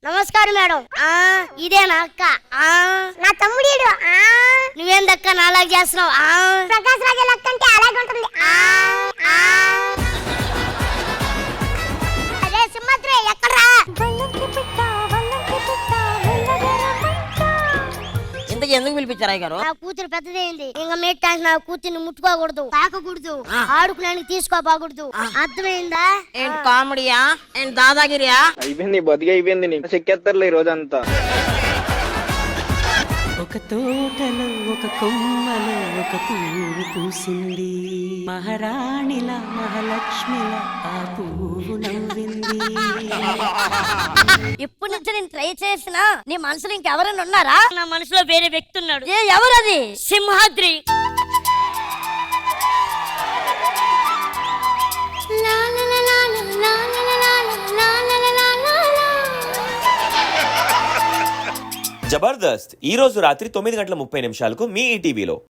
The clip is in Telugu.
నమస్కారం మేడం. ఇదేనా అక్క? నా తమ్ముడు. నువ్వేందక్క నాలాగా చేస్తున్నావు? ప్రకాశ్ రాజా లెక్క అంటే అలాగే ఉంటుంది. అరే సింహాద్రి ఎక్కడ్రా? ఇంతకీ ఎందుకు పిలిపించారు అయ్య గారు? నా కూతురు పెద్దదైంది. ఇంకా మీటానికి నా కూతుర్ని ముట్టుకోకూడదు, తాకకూడదు, ఆడుకునేందుకు తీసుకోపోకూడదు. అర్థమైందా? ఏంటి కామెడీయా? ఏంటి దాదాగిరియా? అయిపోయింది, బతికి అయిపోయింది. నీకు చెక్కేస్తారులే ఈ రోజంతా. ఒక తోటలో ఒక కొమ్మలో ఒక పువ్వు పూసింది, మహారాణిలా మహాలక్ష్మిలా ఆ పువ్వు నవ్వింది. ఇప్పటి నుంచి నేను ట్రై చేసినా నీ మనసులో ఇంకెవరైనా ఉన్నారా? నా మనసులో వేరే వ్యక్తి ఉన్నాడు. ఎవరది? సింహాద్రి. జబర్దస్త్ ఈ రోజు రాత్రి 9:30 మీ ఈటీవీలో.